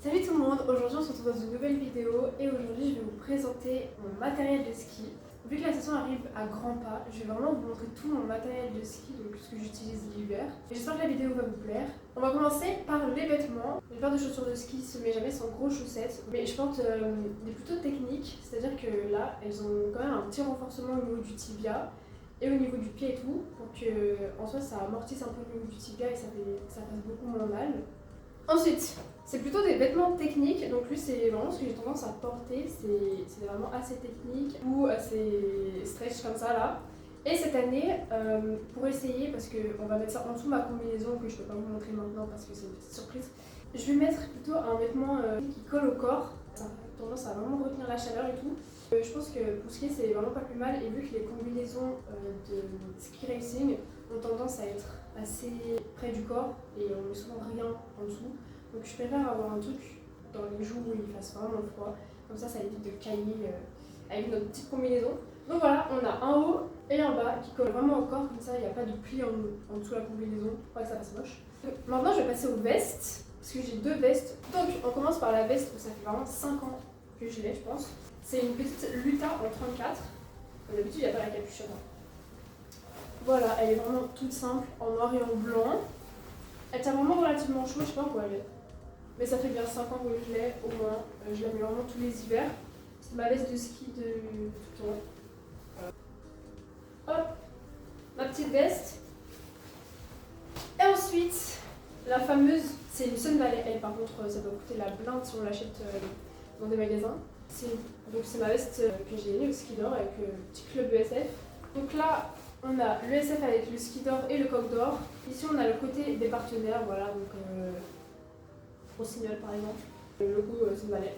Salut tout le monde, aujourd'hui on se retrouve dans une nouvelle vidéo et aujourd'hui je vais vous présenter mon matériel de ski. Vu que la saison arrive à grands pas, je vais vraiment vous montrer tout mon matériel de ski, donc ce que j'utilise l'hiver. J'espère que la vidéo va vous plaire. On va commencer par les vêtements. Une paire de chaussures de ski se met jamais sans grosses chaussettes, mais je porte des plutôt techniques, c'est-à-dire que là elles ont quand même un petit renforcement au niveau du tibia et au niveau du pied et tout, pour que en soi ça amortisse un peu le niveau du tibia et ça fasse beaucoup moins mal. Ensuite, c'est plutôt des vêtements techniques, donc lui c'est vraiment ce que j'ai tendance à porter, c'est vraiment assez technique ou assez stretch comme ça là. Et cette année, pour essayer, parce qu'on va mettre ça en dessous de ma combinaison que je peux pas vous montrer maintenant parce que c'est une petite surprise, je vais mettre plutôt un vêtement qui colle au corps, ça a tendance à vraiment retenir la chaleur et tout. Je pense que pour skier c'est vraiment pas plus mal et vu que les combinaisons de ski racing ont tendance à être assez près du corps et on met souvent rien en dessous. Donc je préfère avoir un truc dans les jours où il fasse vraiment froid. Comme ça évite de cailler avec notre petite combinaison. Donc voilà, on a un haut et un bas qui collent vraiment au corps. Comme ça, il n'y a pas de pli en dessous de la combinaison pour pas que ça fasse moche. Maintenant, je vais passer aux vestes. Parce que j'ai deux vestes. Donc on commence par la veste où ça fait vraiment 5 ans que je l'ai, je pense. C'est une petite Luta en 34. D'habitude, il n'y a pas la capuche. Voilà, elle est vraiment toute simple, en noir et en blanc. Elle tient vraiment relativement chaud, je sais pas où elle est. Mais ça fait bien 5 ans que je l'ai, au moins. Je la mets vraiment tous les hivers. C'est ma veste de ski de tout le temps. Hop, ma petite veste. Et ensuite, la fameuse, c'est une Sun Valley. Elle, par contre, ça doit coûter la blinde si on l'achète dans des magasins. Donc c'est ma veste que j'ai gagnée au ski d'or avec le petit club ESF. Donc là, on a l'ESF avec le ski d'or et le coq d'or. Ici, on a le côté des partenaires, voilà, donc Rossignol par exemple. Le logo Sun Valley.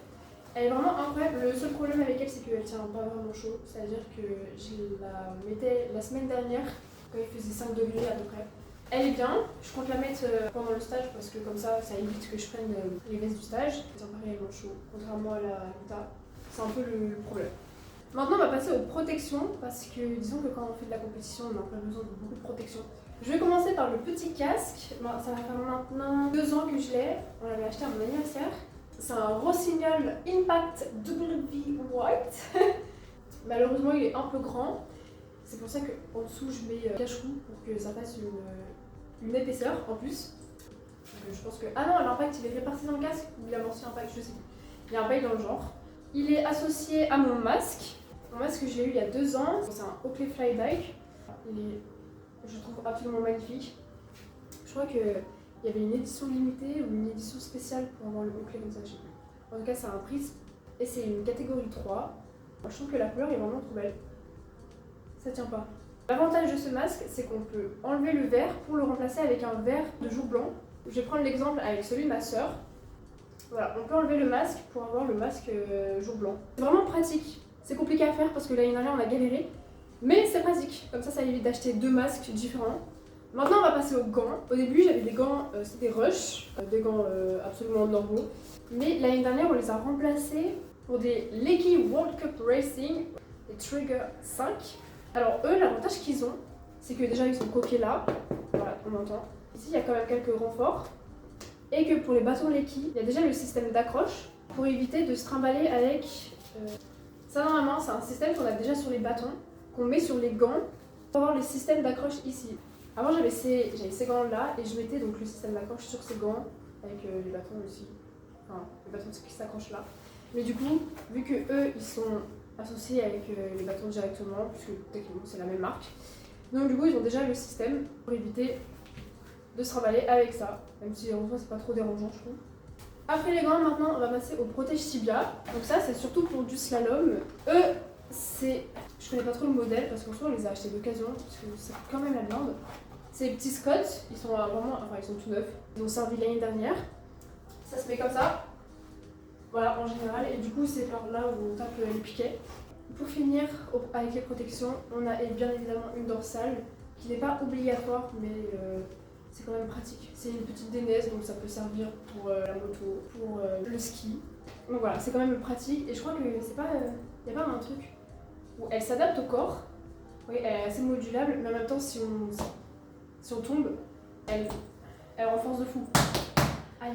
Elle est vraiment incroyable. Le seul problème avec elle, c'est qu'elle tient pas vraiment chaud. C'est-à-dire que je la mettais la semaine dernière, quand il faisait 5 degrés à peu près. Elle est bien. Je compte la mettre pendant le stage parce que comme ça évite que je prenne les vestes du stage. Elle tient pas réellement chaud, contrairement à la Luta. C'est un peu le problème. Maintenant, on va passer aux protections parce que disons que quand on fait de la compétition, on n'a pas besoin de beaucoup de protection. Je vais commencer par le petit casque. Bon, ça va faire maintenant 2 ans que je l'ai. On l'avait acheté à mon anniversaire. C'est un Rossignol Impact WV White. Malheureusement, il est un peu grand. C'est pour ça qu'en dessous, je mets cache-cou pour que ça fasse une épaisseur en plus. Donc, je pense que. Ah non, l'impact il est réparti dans le casque ou il a morceau impact, je sais plus. Il y a un bail dans le genre. Il est associé à mon masque. Mon masque que j'ai eu il y a 2 ans. C'est un Oakley Flyback. Je le trouve absolument magnifique. Je crois qu'il y avait une édition limitée ou une édition spéciale pour avoir le Oakley comme ça, je sais plus. En tout cas, c'est un prisme et c'est une catégorie 3. Je trouve que la couleur est vraiment trop belle. Ça tient pas. L'avantage de ce masque, c'est qu'on peut enlever le verre pour le remplacer avec un verre de jour blanc. Je vais prendre l'exemple avec celui de ma sœur. Voilà, on peut enlever le masque pour avoir le masque jour blanc. C'est vraiment pratique. C'est compliqué à faire parce que l'année dernière on a galéré. Mais c'est pratique. Comme ça évite d'acheter 2 masques différents. Maintenant on va passer aux gants. Au début j'avais des gants, c'était des Rush, des gants absolument normaux. Mais l'année dernière on les a remplacés pour des Lecky World Cup Racing, des Trigger 5. Alors eux, l'avantage qu'ils ont, c'est que déjà ils sont coqués là. Voilà, on entend. Ici il y a quand même quelques renforts. Et que pour les bâtons Lecky, il y a déjà le système d'accroche pour éviter de se trimballer avec... Ça normalement c'est un système qu'on a déjà sur les bâtons, qu'on met sur les gants pour avoir le système d'accroche ici. Avant j'avais ces gants là et je mettais donc le système d'accroche sur ces gants avec les bâtons aussi. Enfin, les bâtons qui s'accrochent là. Mais du coup, vu que eux ils sont associés avec les bâtons directement, puisque techniquement c'est la même marque, donc du coup ils ont déjà le système pour éviter de se trimballer avec ça, même si en soi c'est pas trop dérangeant je trouve. Après les gants, maintenant on va passer au protège tibia. Donc ça c'est surtout pour du slalom. Eux, je connais pas trop le modèle parce qu'en soi on les a achetés d'occasion parce que c'est quand même la blinde. C'est les petits Scott, ils sont vraiment, enfin ils sont tout neufs. Ils ont servi l'année dernière. Ça se met comme ça. Voilà en général et du coup c'est par là où on tape les piquets. Pour finir avec les protections, on a bien évidemment une dorsale qui n'est pas obligatoire mais c'est quand même pratique. C'est une petite dénaise donc ça peut servir pour la moto, pour le ski. Donc voilà, c'est quand même pratique et je crois que c'est pas, y a pas un truc où elle s'adapte au corps. Oui, elle est assez modulable mais en même temps si on tombe, elle renforce de fou. Aïe.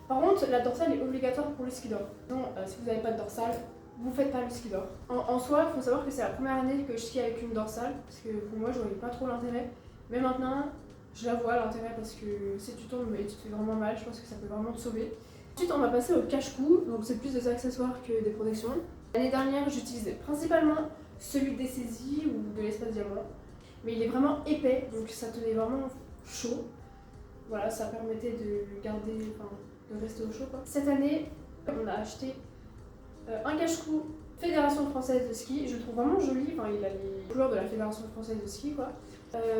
Par contre, la dorsale est obligatoire pour le ski d'or. Donc, si vous n'avez pas de dorsale, vous faites pas le ski d'or. En soi, il faut savoir que c'est la première année que je skie avec une dorsale, parce que pour moi, je voyais pas trop l'intérêt. Mais maintenant, je la vois l'intérêt parce que si tu tombes et tu te fais vraiment mal, je pense que ça peut vraiment te sauver. Ensuite, on va passer au cache-cou, donc c'est plus des accessoires que des protections. L'année dernière, j'utilisais principalement celui des saisies ou de l'espace diamant, mais il est vraiment épais, donc ça tenait vraiment chaud. Voilà, ça permettait de garder, de rester au chaud quoi. Cette année, on a acheté un cache-cou Fédération Française de Ski. Je le trouve vraiment joli, il a les couleurs de la Fédération Française de Ski quoi.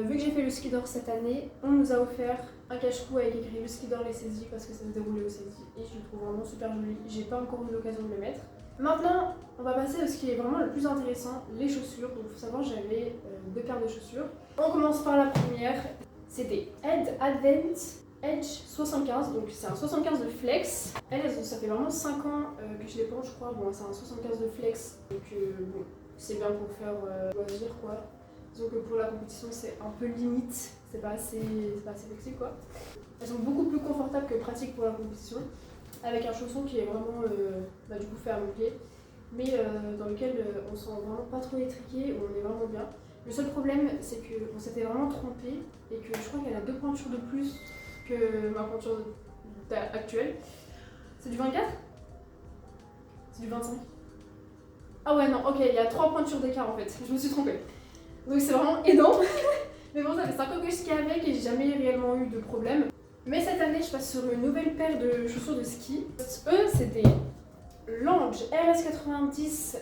Vu que j'ai fait le ski d'or cette année, on nous a offert un cache-cou avec écrit le ski d'or les saisies parce que ça se déroulait aux saisies et je le trouve vraiment super joli. J'ai pas encore eu l'occasion de le mettre. Maintenant, on va passer à ce qui est vraiment le plus intéressant, les chaussures. Donc il faut savoir, j'avais 2 paires de chaussures. On commence par la première, c'était Ed Advent Edge 75, donc c'est un 75 de flex. Ça fait vraiment 5 ans que je les porte, je crois. Bon, c'est un 75 de flex, donc bon, c'est bien pour faire loisir quoi. Donc pour la compétition, c'est un peu limite, c'est pas assez flexible quoi. Elles sont beaucoup plus confortables que pratiques pour la compétition, avec un chausson qui est vraiment du coup fait à mon pied, mais dans lequel on sent vraiment pas trop étriqué, où on est vraiment bien. Le seul problème, c'est qu'on s'était vraiment trompé et que je crois qu'elle a 2 pointures de plus que ma pointure actuelle. C'est du 24 ? C'est du 25 ? Ah ouais, non, ok, il y a 3 pointures d'écart en fait, je me suis trompée. Donc c'est vraiment aidant. Mais bon, ça fait 5 ans que je skie avec et j'ai jamais réellement eu de problème. Mais cette année, je passe sur une nouvelle paire de chaussures de ski. Eux, c'est des Lange RS90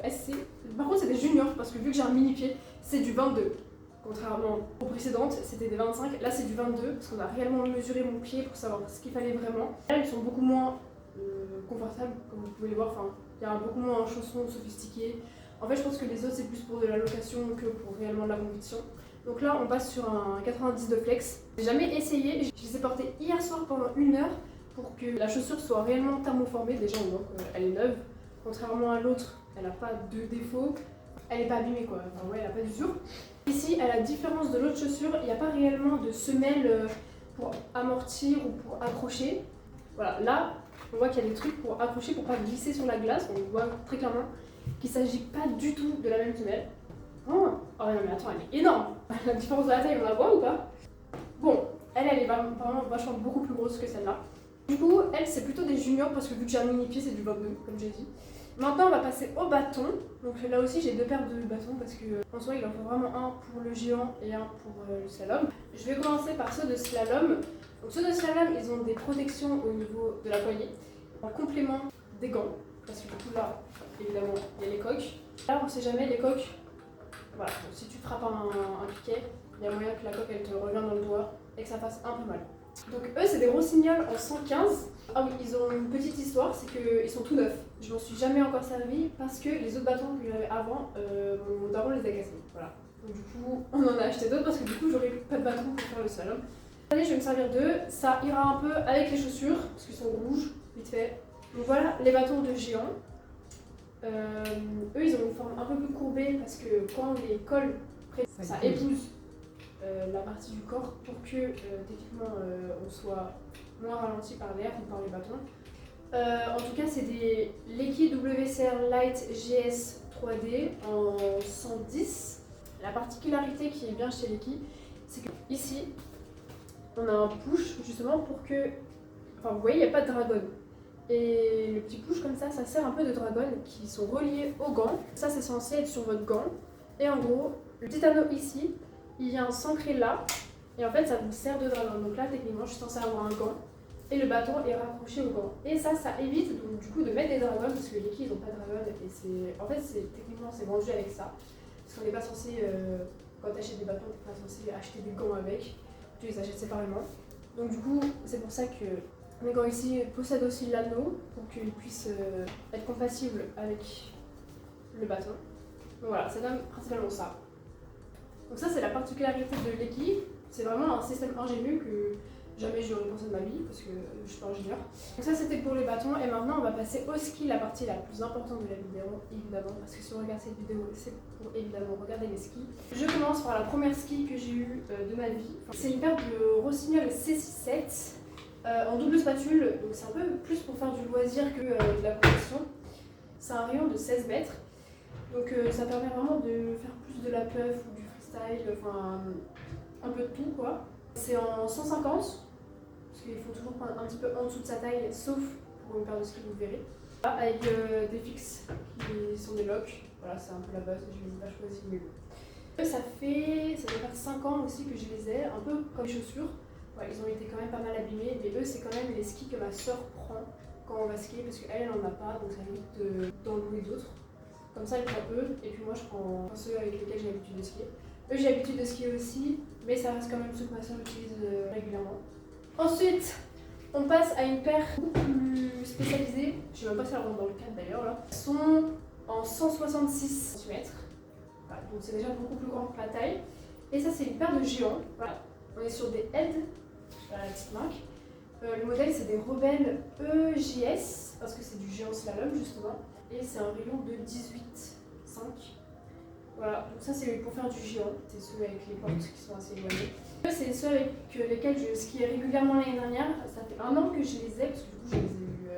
SC. Par contre, c'est des juniors parce que vu que j'ai un mini-pied, c'est du 22. Contrairement aux précédentes, c'était des 25. Là, c'est du 22 parce qu'on a réellement mesuré mon pied pour savoir ce qu'il fallait vraiment. Là, ils sont beaucoup moins confortables, comme vous pouvez les voir. Enfin, il y a beaucoup moins un chausson sophistiqué. En fait, je pense que les autres, c'est plus pour de la location que pour réellement de la compétition. Donc là, on passe sur un 90 de flex. J'ai jamais essayé, je les ai portés hier soir pendant 1 heure pour que la chaussure soit réellement thermoformée. Déjà, on voit qu'elle est neuve. Contrairement à l'autre, elle n'a pas de défaut. Elle n'est pas abîmée quoi, enfin ouais, elle n'a pas d'usure. Ici, à la différence de l'autre chaussure, il n'y a pas réellement de semelle pour amortir ou pour accrocher. Voilà, là, on voit qu'il y a des trucs pour accrocher, pour pas glisser sur la glace. On voit très clairement qu'il ne s'agit pas du tout de la même semelle. Oh non mais attends, elle est énorme. La différence de la taille, on la voit ou pas? Bon, elle est vraiment vachement beaucoup plus grosse que celle-là. Du coup, elle, c'est plutôt des juniors parce que vu que j'ai un mini-pied, c'est du 22, comme j'ai dit. Maintenant, on va passer au bâton. Donc là aussi, j'ai 2 paires de bâtons parce qu'en soi, il en faut vraiment un pour le géant et un pour le slalom. Je vais commencer par ceux de slalom. Donc ceux de slalom, ils ont des protections au niveau de la poignée, en complément des gants. Parce que du coup, là, évidemment, il y a les coques. Là, on ne sait jamais, les coques, voilà, donc si tu frappes un piquet, il y a moyen que la coque, elle te revienne dans le doigt et que ça fasse un peu mal. Donc eux, c'est des Rossignols en 115. Ah oui, ils ont une petite histoire, c'est qu'ils sont tout neufs. Je m'en suis jamais encore servi parce que les autres bâtons que j'avais avant, mon daron les a cassés. Voilà. Donc du coup, on en a acheté d'autres parce que du coup, j'aurais pas de bâton pour faire le slalom. Cette année, je vais me servir d'eux. Ça ira un peu avec les chaussures parce qu'ils sont rouges, vite fait. Donc voilà les bâtons de géant. Eux, ils ont une forme un peu plus courbée parce que quand on les colle, ça épouse la partie du corps pour que techniquement on soit moins ralenti par l'air ou par les bâtons. En tout cas, c'est des Leki WCR Light GS 3D en 110. La particularité qui est bien chez Leki, c'est que ici, on a un push justement pour que, enfin vous voyez, il n'y a pas de dragon. Et le petit push comme ça sert un peu de dragon qui sont reliés au gant. Ça, c'est censé être sur votre gant. Et en gros, le petit anneau ici, il vient s'ancrer là. Et en fait, ça vous sert de dragon. Donc là, techniquement, je suis censée avoir un gant. Et le bâton est raccroché au gant. Et ça évite donc, du coup de mettre des dragons parce que les Leki, ils n'ont pas de dragon. Et en fait, techniquement, c'est vendu avec ça. Parce qu'on n'est pas censé, quand tu achètes des bâtons, tu n'es pas censé acheter des gants avec. Tu les achètes séparément. Donc du coup, c'est pour ça que mes gants ici possèdent aussi l'anneau pour qu'ils puissent être compatibles avec le bâton. Donc voilà, ça donne principalement ça. Donc ça, c'est la particularité de Leki. C'est vraiment un système ingénieux que jamais j'aurais pensé de ma vie parce que je suis pas ingénieur. Donc ça, c'était pour les bâtons. Et maintenant, on va passer au ski, la partie la plus importante de la vidéo, évidemment. Parce que si on regarde cette vidéo, c'est pour évidemment regarder les skis. Je commence par la première ski que j'ai eue de ma vie. C'est une paire de Rossignol C67. en double spatule, donc c'est un peu plus pour faire du loisir que de la compétition. C'est un rayon de 16 mètres, donc ça permet vraiment de faire plus de la puff ou du freestyle, enfin un peu de tout quoi. C'est en 150, parce qu'il faut toujours prendre un petit peu en dessous de sa taille, sauf pour une paire de skis, vous verrez. Avec des fixes qui sont des locks, voilà, c'est un peu la base, je ne les ai pas choisis, mais bon. Ça doit faire 5 ans aussi que je les ai, un peu comme les chaussures. Ouais, ils ont été quand même pas mal abîmés, mais eux, c'est quand même les skis que ma soeur prend quand on va skier, parce qu'elle, elle en a pas, donc ça évite d'en louer d'autres. Comme ça, elle prend eux, et puis moi, je prends ceux avec lesquels j'ai l'habitude de skier. Eux, j'ai l'habitude de skier aussi, mais ça reste quand même ceux que ma soeur utilise régulièrement. Ensuite, on passe à une paire beaucoup plus spécialisée, je sais même pas si elle rentre dans le cadre d'ailleurs là. Elles sont en 166 cm, voilà, donc c'est déjà beaucoup plus grand que ma taille. Et ça, c'est une paire de géants, voilà. On est sur des Ed, voilà la petite marque. Le modèle, c'est des Rebelle EJS, parce que c'est du géant slalom justement. Et c'est un rayon de 18,5. Voilà, donc ça c'est pour faire du géant, c'est ceux avec les portes qui sont assez éloignées. C'est ceux avec lesquels je skiais régulièrement l'année dernière. Ça fait 1 an que je les ai, parce que du coup je les ai eus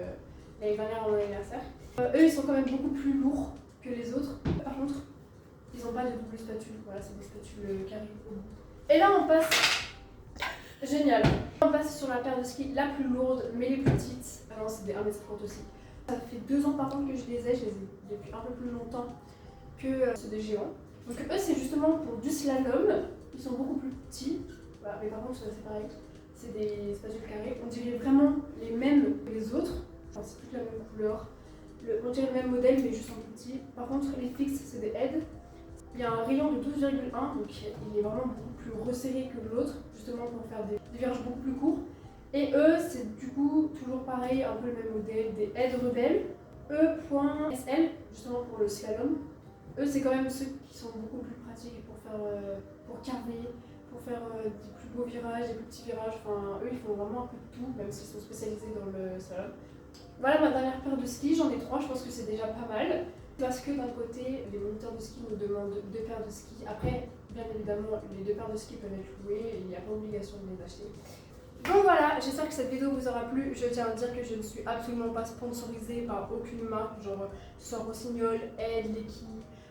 l'année dernière à mon anniversaire. Eux ils sont quand même beaucoup plus lourds que les autres. Par contre, ils n'ont pas de double spatule, voilà, c'est des spatules carrées. Et là on passe, génial, on passe sur la paire de skis la plus lourde, mais les plus petites. Ah non, c'est des 1m50 aussi. Ça fait 2 ans par contre que je les ai depuis un peu plus longtemps que ceux des géants. Donc eux c'est justement pour du slalom, ils sont beaucoup plus petits, voilà, mais par contre c'est pareil, c'est des spatules carrées, on dirait vraiment les mêmes que les autres, enfin, c'est toute la même couleur, on dirait le même modèle mais juste en plus petit. Par contre les fixes c'est des Ed, il y a un rayon de 12,1, donc il est vraiment beaucoup plus resserré que l'autre, justement pour faire des virages beaucoup plus courts. Et eux c'est du coup toujours pareil, un peu le même modèle, des Ed Rebelle, E.SL, justement pour le slalom. Eux, c'est quand même ceux qui sont beaucoup plus pratiques pour carver, pour faire des plus beaux virages, des plus petits virages. Enfin, eux, ils font vraiment un peu de tout, même s'ils sont spécialisés dans le slalom. Voilà ma dernière paire de skis, j'en ai 3, je pense que c'est déjà pas mal. Parce que d'un côté, les moniteurs de ski nous demandent 2 paires de skis. Après, bien évidemment, les 2 paires de skis peuvent être louées et il n'y a pas obligation de les acheter. Donc voilà, j'espère que cette vidéo vous aura plu. Je tiens à dire que je ne suis absolument pas sponsorisée par aucune marque, genre soit Rossignol, Ed, Lecky,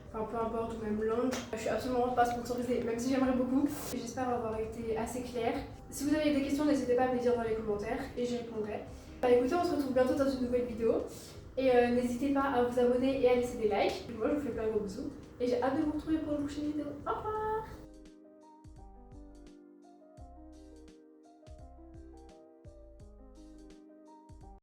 enfin peu importe, ou même Lange. Je suis absolument pas sponsorisée, même si j'aimerais beaucoup. J'espère avoir été assez claire. Si vous avez des questions, n'hésitez pas à me les dire dans les commentaires et j'y répondrai. Bah écoutez, on se retrouve bientôt dans une nouvelle vidéo. Et n'hésitez pas à vous abonner et à laisser des likes. Et moi, je vous fais plein de gros bisous. Et j'ai hâte de vous retrouver pour une prochaine vidéo. Au revoir!